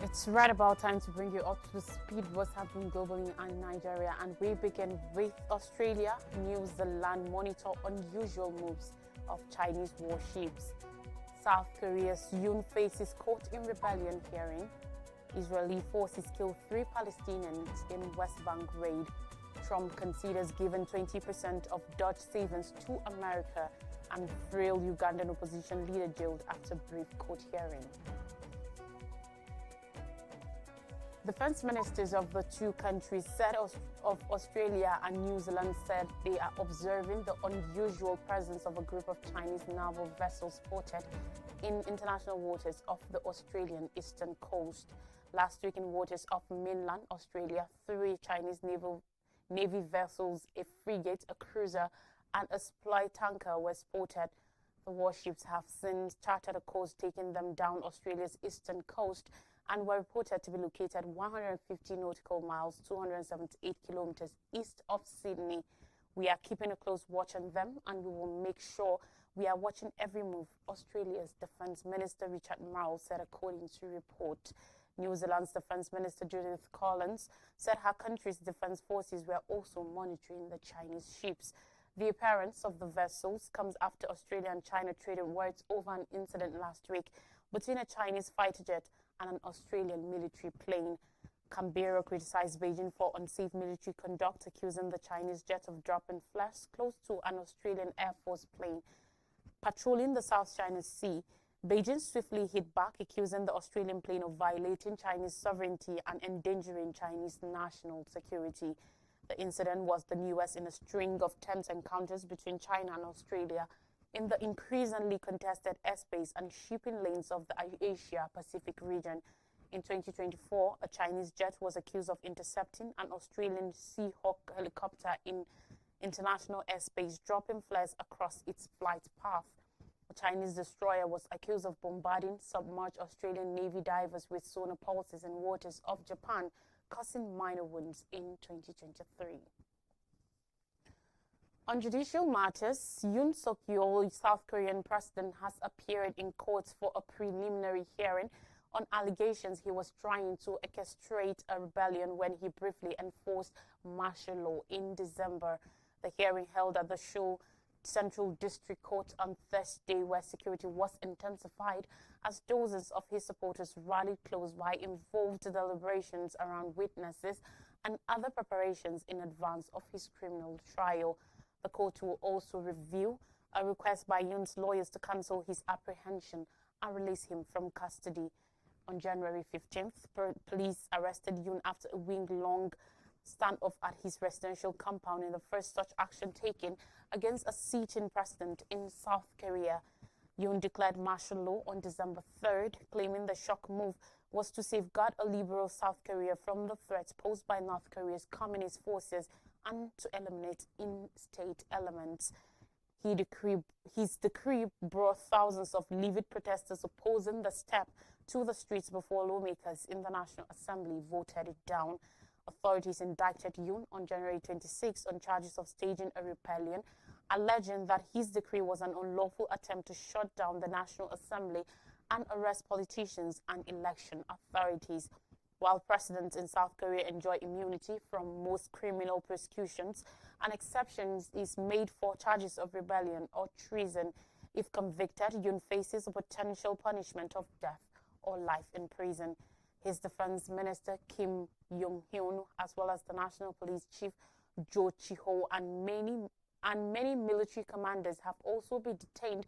It's right about time to bring you up to speed what's happening globally and Nigeria, and we begin with Australia. New Zealand monitor unusual moves of Chinese warships. South Korea's Yoon faces court in rebellion hearing. Israeli forces kill 3 Palestinians in West Bank raid. Trump considers giving 20% of Dutch savings to America, and frail Ugandan opposition leader jailed after brief court hearing. Defense ministers of the two countries of Australia and New Zealand said they are observing the unusual presence of a group of Chinese naval vessels spotted in international waters off the Australian eastern coast. Last week in waters off mainland Australia, 3 Chinese Navy vessels, a frigate, a cruiser, and a supply tanker were spotted. The warships have since charted a course taking them down Australia's eastern coast and were reported to be located 150 nautical miles, 278 kilometers east of Sydney. We are keeping a close watch on them, and we will make sure we are watching every move, Australia's Defence Minister Richard Marles said, according to report. New Zealand's Defence Minister Judith Collins said her country's defence forces were also monitoring the Chinese ships. The appearance of the vessels comes after Australia and China traded words over an incident last week between a Chinese fighter jet and an Australian military plane. Canberra criticized Beijing for unsafe military conduct, accusing the Chinese jet of dropping flares close to an Australian Air Force plane. Patrolling the South China Sea, Beijing swiftly hit back, accusing the Australian plane of violating Chinese sovereignty and endangering Chinese national security. The incident was the newest in a string of tense encounters between China and Australia in the increasingly contested airspace and shipping lanes of the Asia-Pacific region. In 2024, a Chinese jet was accused of intercepting an Australian Seahawk helicopter in international airspace, dropping flares across its flight path. A Chinese destroyer was accused of bombarding submerged Australian Navy divers with sonar pulses in waters off Japan, causing minor wounds in 2023. On judicial matters, Yoon Suk-yeol, South Korean president, has appeared in court for a preliminary hearing on allegations he was trying to orchestrate a rebellion when he briefly enforced martial law in December. The hearing held at the Seoul Central District Court on Thursday, where security was intensified as dozens of his supporters rallied close by, involved deliberations around witnesses and other preparations in advance of his criminal trial. The court will also review a request by Yoon's lawyers to cancel his apprehension and release him from custody. On January 15th, police arrested Yoon after a week-long standoff at his residential compound in the first such action taken against a sitting president in South Korea. Yoon declared martial law on December 3rd, claiming the shock move was to safeguard a liberal South Korea from the threats posed by North Korea's communist forces and to eliminate in-state elements. His decree brought thousands of livid protesters opposing the step to the streets before lawmakers in the National Assembly voted it down. Authorities indicted Yoon on January 26 on charges of staging a rebellion, alleging that his decree was an unlawful attempt to shut down the National Assembly and arrest politicians and election authorities. While presidents in South Korea enjoy immunity from most criminal prosecutions, an exception is made for charges of rebellion or treason. If convicted, Yoon faces a potential punishment of death or life in prison. His defense minister, Kim Yong-hyun, as well as the National Police Chief, Jo Chi-ho, and many military commanders have also been detained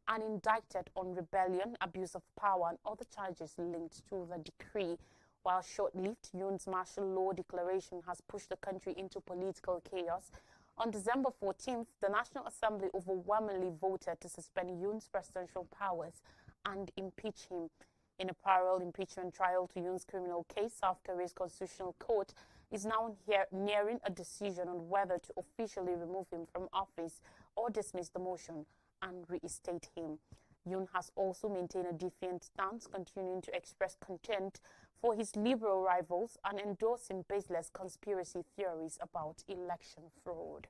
and indicted on rebellion, abuse of power, and other charges linked to the decree. While short-lived, Yoon's martial law declaration has pushed the country into political chaos. On December 14th, the National Assembly overwhelmingly voted to suspend Yoon's presidential powers and impeach him. In a parallel impeachment trial to Yoon's criminal case, South Korea's Constitutional Court is now nearing a decision on whether to officially remove him from office or dismiss the motion and reinstate him. Yoon has also maintained a defiant stance, continuing to express contempt for his liberal rivals and endorsing baseless conspiracy theories about election fraud.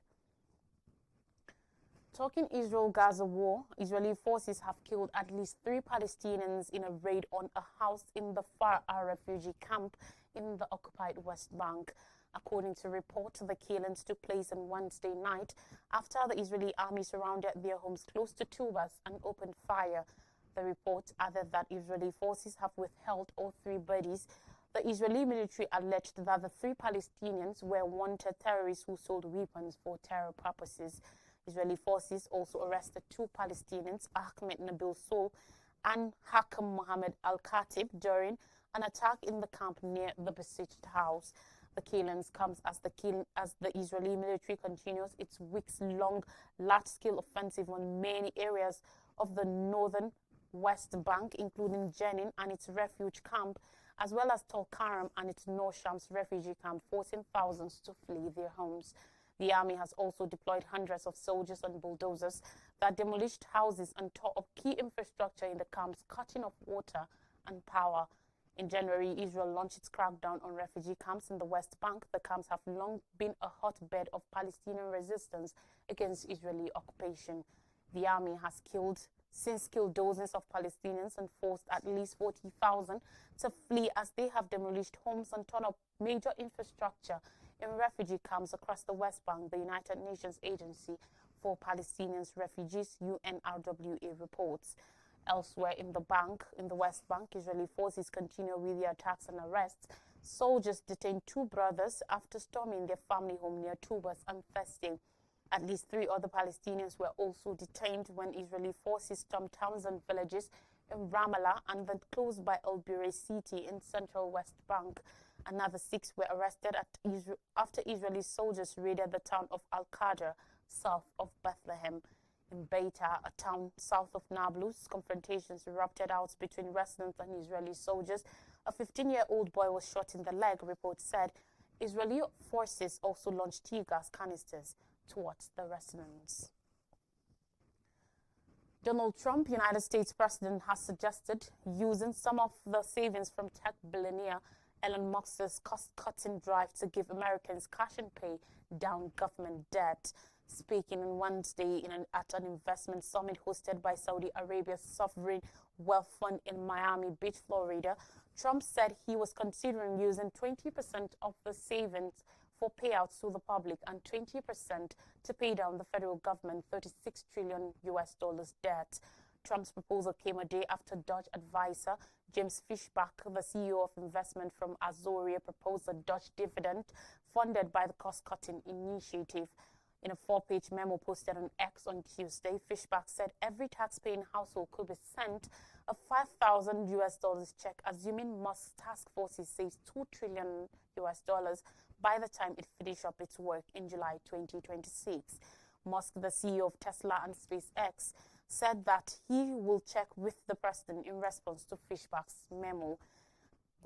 Talking Israel-Gaza war, Israeli forces have killed at least 3 Palestinians in a raid on a house in the Far refugee camp in the occupied West Bank. According to reports, the killings took place on Wednesday night after the Israeli army surrounded their homes close to Tubas and opened fire. The report added that Israeli forces have withheld all 3 bodies. The Israeli military alleged that the 3 Palestinians were wanted terrorists who sold weapons for terror purposes. Israeli forces also arrested 2 Palestinians, Ahmed Nabil Soul and Hakam Mohammed Al-Khatib, during an attack in the camp near the besieged house. The killings comes as the Israeli military continues its weeks-long large-scale offensive on many areas of the northern West Bank, including Jenin and its refuge camp, as well as Tulkarm and its North Shams refugee camp, forcing thousands to flee their homes. The army has also deployed hundreds of soldiers and bulldozers that demolished houses and tore up key infrastructure in the camps, cutting off water and power. In January, Israel launched its crackdown on refugee camps in the West Bank. The camps have long been a hotbed of Palestinian resistance against Israeli occupation. The army has since killed dozens of Palestinians and forced at least 40,000 to flee as they have demolished homes and torn up major infrastructure in refugee camps across the West Bank, the United Nations Agency for Palestinians Refugees, UNRWA, reports. Elsewhere in the West Bank, Israeli forces continue with their attacks and arrests. Soldiers detained 2 brothers after storming their family home near Tubas and Thursday. At least 3 other Palestinians were also detained when Israeli forces stormed towns and villages in Ramallah and then close by El Bireh city in central West Bank. Another 6 were arrested after Israeli soldiers raided the town of Al-Qadr, south of Bethlehem. In Beita, a town south of Nablus, confrontations erupted out between residents and Israeli soldiers. A 15-year-old boy was shot in the leg, reports said. Israeli forces also launched tear gas canisters towards the residents. Donald Trump, United States President, has suggested using some of the savings from tech billionaire Elon Musk's cost-cutting drive to give Americans cash and pay down government debt. Speaking on Wednesday at an investment summit hosted by Saudi Arabia's Sovereign Wealth Fund in Miami Beach, Florida, Trump said he was considering using 20% of the savings for payouts to the public and 20% to pay down the federal government $36 trillion debt. Trump's proposal came a day after Dutch advisor James Fishbach, the CEO of investment from Azoria, proposed a Dutch dividend funded by the cost-cutting initiative. In a 4-page memo posted on X on Tuesday, Fishbach said every taxpaying household could be sent a $5,000 check, assuming Musk's task force saves $2 trillion by the time it finishes up its work in July 2026. Musk, the CEO of Tesla and SpaceX, said that he will check with the president in response to Fishbach's memo.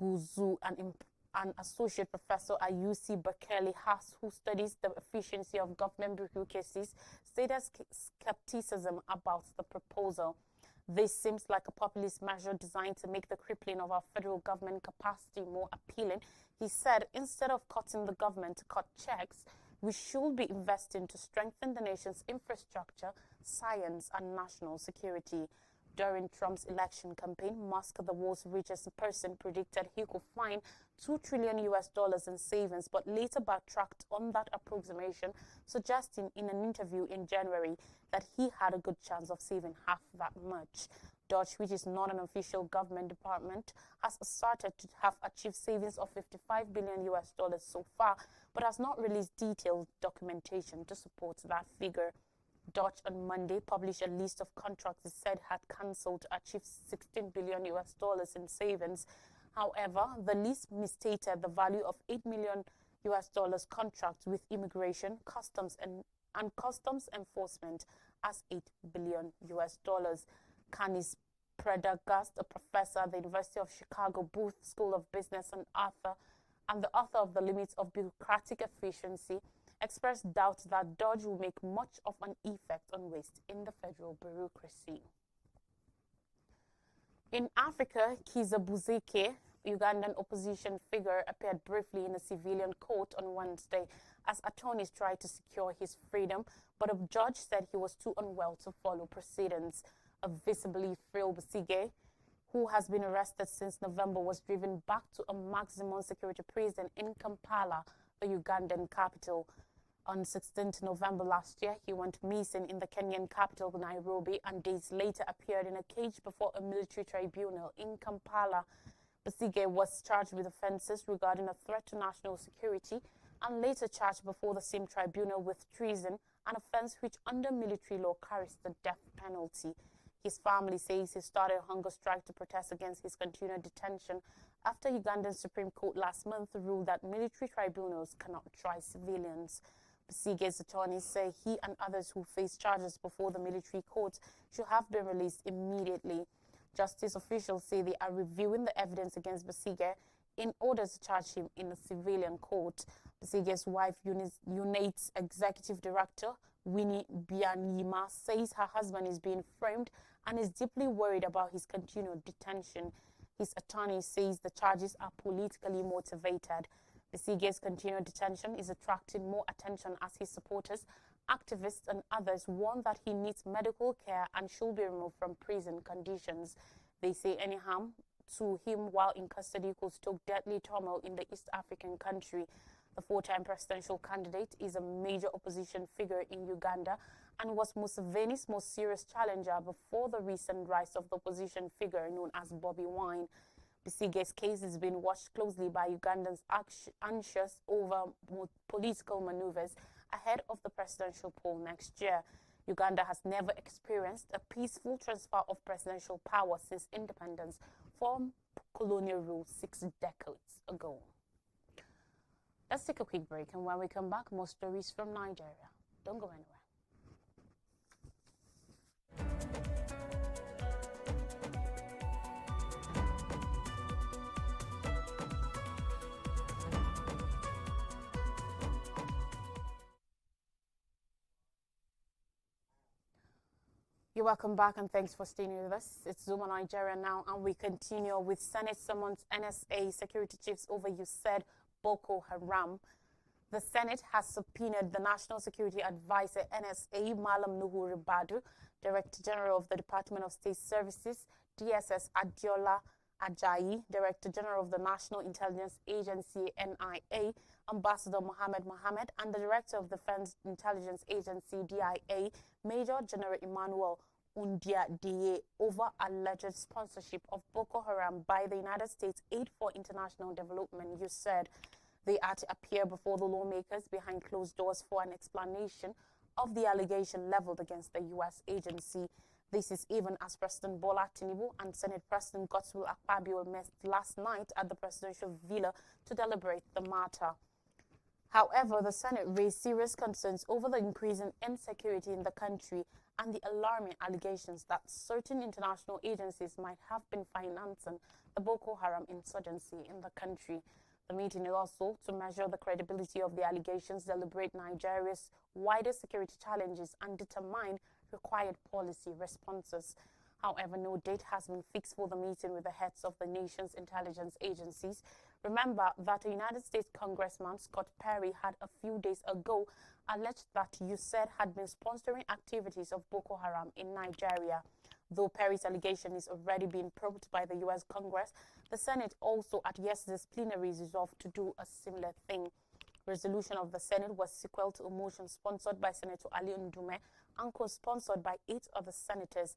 Guzu, an associate professor at UC Berkeley, who studies the efficiency of government bureaucracies, stated skepticism about the proposal. This seems like a populist measure designed to make the crippling of our federal government capacity more appealing. He said, instead of cutting the government to cut checks, we should be investing to strengthen the nation's infrastructure, science, and national security. During Trump's election campaign, Musk, the world's richest person, predicted he could find $2 trillion in savings, but later backtracked on that approximation, suggesting in an interview in January that he had a good chance of saving half that much. Dutch, which is not an official government department, has asserted to have achieved savings of $55 billion so far, but has not released detailed documentation to support that figure. Dutch on Monday published a list of contracts it said had cancelled to achieve $16 billion in savings. However, the list misstated the value of $8 million contracts with immigration, customs, and customs enforcement as $8 billion. Canis Prendergast, a professor at the University of Chicago Booth School of Business and the author of The Limits of Bureaucratic Efficiency, expressed doubt that Dodge will make much of an effect on waste in the federal bureaucracy. In Africa, Kiza Buzeke, Ugandan opposition figure appeared briefly in a civilian court on Wednesday as attorneys tried to secure his freedom, but a judge said he was too unwell to follow proceedings. A visibly frail Besigye, who has been arrested since November, was driven back to a maximum security prison in Kampala, the Ugandan capital. On 16th November last year, he went missing in the Kenyan capital, Nairobi, and days later appeared in a cage before a military tribunal in Kampala. Besigye was charged with offences regarding a threat to national security and later charged before the same tribunal with treason, an offence which under military law carries the death penalty. His family says he started a hunger strike to protest against his continued detention after Ugandan Supreme Court last month ruled that military tribunals cannot try civilians. Besigye's attorneys say he and others who face charges before the military courts should have been released immediately. Justice officials say they are reviewing the evidence against Besigye in order to charge him in a civilian court. Besigye's wife, UNAID's executive director, Winnie Byanyima, says her husband is being framed and is deeply worried about his continued detention. His attorney says the charges are politically motivated. Besigye's continued detention is attracting more attention as his supporters, activists and others warn that he needs medical care and should be removed from prison conditions. They say any harm to him while in custody could stoke deadly turmoil in the East African country. The four-time presidential candidate is a major opposition figure in Uganda and was Museveni's most serious challenger before the recent rise of the opposition figure known as Bobby Wine. Besigye's case is being watched closely by Ugandans anxious over political maneuvers ahead of the presidential poll next year. Uganda has never experienced a peaceful transfer of presidential power since independence from colonial rule 6 decades ago. Let's take a quick break, and when we come back, more stories from Nigeria. Don't go anywhere. You're welcome back and thanks for staying with us. It's Zuma Nigeria now, and we continue with Senate summons NSA security chiefs over said Boko Haram. The Senate has subpoenaed the National Security Advisor NSA, Malam Nuhu Ribadu, Director General of the Department of State Services, DSS Adiola Ajayi, Director General of the National Intelligence Agency NIA, Ambassador Mohammed, and the Director of the Defense Intelligence Agency DIA, Major General Emmanuel Undiadiye, over alleged sponsorship of Boko Haram by the United States Aid for International Development. You said they are to appear before the lawmakers behind closed doors for an explanation of the allegation leveled against the U.S. agency. This is even as President Bola Tinubu and Senate President Godswill Akpabio met last night at the presidential villa to deliberate the matter. However, the Senate raised serious concerns over the increasing insecurity in the country and the alarming allegations that certain international agencies might have been financing the Boko Haram insurgency in the country. The meeting is also to measure the credibility of the allegations, deliberate Nigeria's wider security challenges, and determine required policy responses. However, no date has been fixed for the meeting with the heads of the nation's intelligence agencies. Remember that a United States Congressman, Scott Perry, had a few days ago alleged that USAID had been sponsoring activities of Boko Haram in Nigeria. Though Perry's allegation is already being probed by the U.S. Congress, the Senate also at yesterday's plenary resolved to do a similar thing. Resolution of the Senate was sequel to a motion sponsored by Senator Ali Ndume and co-sponsored by 8 other senators.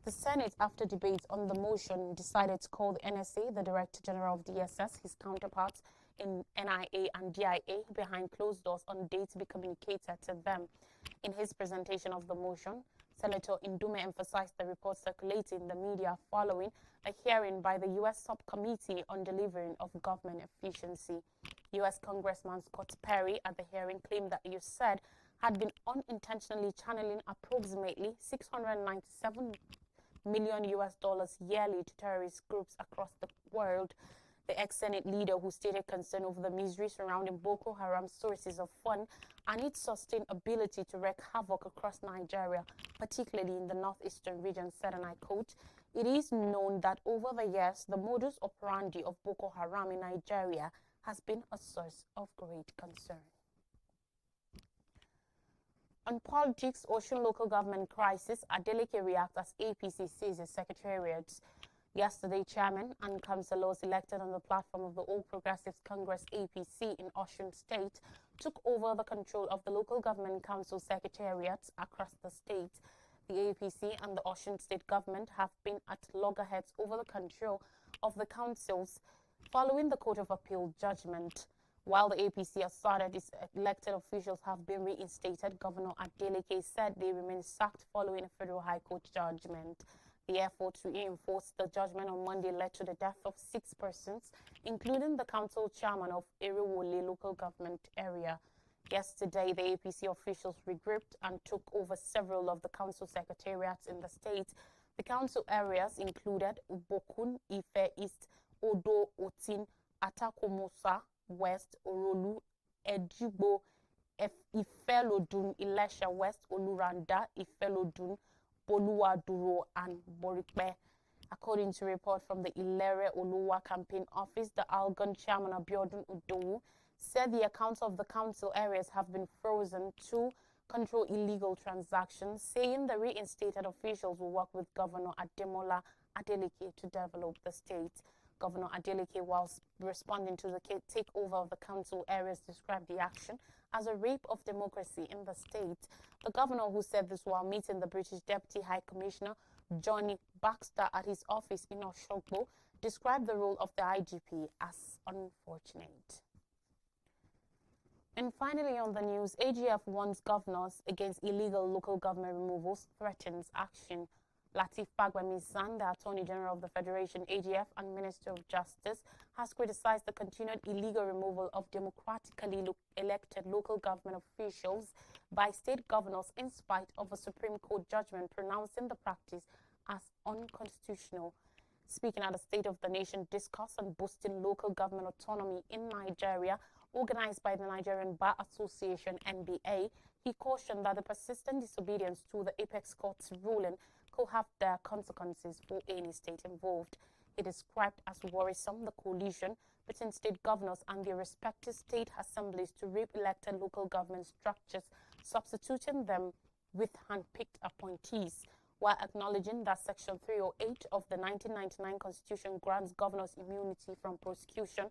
The Senate, after debates on the motion, decided to call the NSA, the Director General of DSS, his counterparts in NIA and DIA, behind closed doors on dates to be communicated to them. In his presentation of the motion, Senator Ndume emphasized the reports circulating in the media following a hearing by the U.S. Subcommittee on Delivering of Government Efficiency. U.S. Congressman Scott Perry at the hearing claimed that USAID had been unintentionally channeling approximately $697 million yearly to terrorist groups across the world. The ex-Senate leader, who stated concern over the misery surrounding Boko Haram's sources of fund and its sustained ability to wreak havoc across Nigeria, particularly in the northeastern region, said, and I quote, It is known that over the years, the modus operandi of Boko Haram in Nigeria has been a source of great concern. On politics, Osun local government crisis, Adeleke reacts as APC seizes secretariats. Yesterday, chairman and councillors elected on the platform of the All Progressives Congress APC in Osun State took over the control of the local government council secretariats across the state. The APC and the Osun State government have been at loggerheads over the control of the councils following the Court of Appeal judgment. While the APC asserted its elected officials have been reinstated, Governor Adeleke said they remain sacked following a federal high court judgment. The effort to reinforce the judgment on Monday led to the death of 6 persons, including the council chairman of Erewole local government area. Yesterday, the APC officials regrouped and took over several of the council secretariats in the state. The council areas included Ubokun, Ife East, Odo, Otin, Atakomosa, West, Orolu, Ejigbo, Ifelodun, Ilesha West, Oluranda, Ifelodun, Boluwaduro, and Borikpe. According to a report from the Ilere Oluwa campaign office, the Algon chairman Abiodun Udowu said the accounts of the council areas have been frozen to control illegal transactions, saying the reinstated officials will work with Governor Ademola Adeleke to develop the state. Governor Adeleke, whilst responding to the takeover of the council areas, described the action as a rape of democracy in the state. The governor, who said this while meeting the British Deputy High Commissioner Johnny Baxter at his office in Oshogbo, described the role of the IGP as unfortunate. And finally on the news, AGF warns governors against illegal local government removals, threatens action. Lateef Fagbemi-San, the Attorney General of the Federation, AGF, and Minister of Justice, has criticized the continued illegal removal of democratically elected local government officials by state governors in spite of a Supreme Court judgment pronouncing the practice as unconstitutional. Speaking at the State of the Nation discourse on boosting local government autonomy in Nigeria, organized by the Nigerian Bar Association, NBA, he cautioned that the persistent disobedience to the Apex Court's ruling could have their consequences for any state involved. He described as worrisome the coalition between state governors and their respective state assemblies to rape elected local government structures, substituting them with hand-picked appointees, while acknowledging that Section 308 of the 1999 Constitution grants governors immunity from prosecution.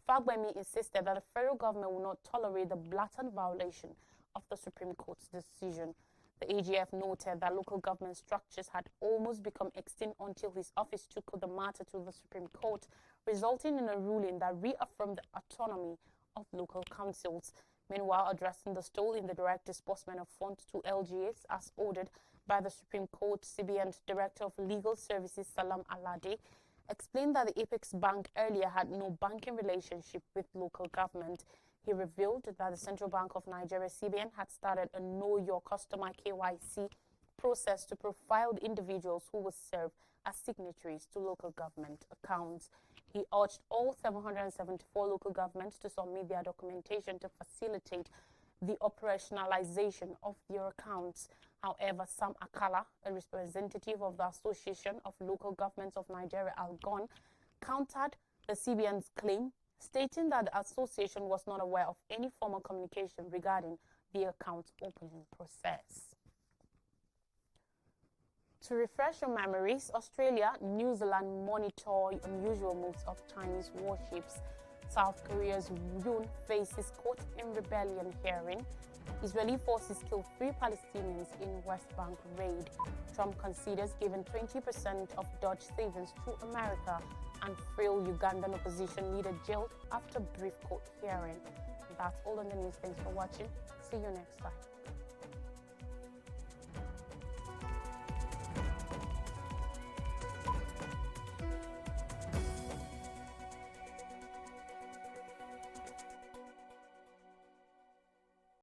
Fagbemi insisted that the federal government will not tolerate the blatant violation of the Supreme Court's decision. The AGF noted that local government structures had almost become extinct until his office took the matter to the Supreme Court, resulting in a ruling that reaffirmed the autonomy of local councils. Meanwhile, addressing the stall in the direct disbursement of funds to LGAs as ordered by the Supreme Court, CBN's Director of Legal Services, Salam Alade, explained that the Apex Bank earlier had no banking relationship with local government. He revealed that the Central Bank of Nigeria, CBN, had started a Know Your Customer KYC process to profile the individuals who will serve as signatories to local government accounts. He urged all 774 local governments to submit their documentation to facilitate the operationalization of their accounts. However, Sam Akala, a representative of the Association of Local Governments of Nigeria, ALGON, countered the CBN's claim, stating that the association was not aware of any formal communication regarding the account opening process. To refresh your memories, Australia, New Zealand monitor unusual moves of Chinese warships. South Korea's Yoon faces caught in rebellion hearing. Israeli forces kill 3 Palestinians in West Bank raid. Trump considers giving 20% of Dutch savings to America, and frail Ugandan opposition leader jailed after brief court hearing. That's all on the news. Thanks for watching. See you next time.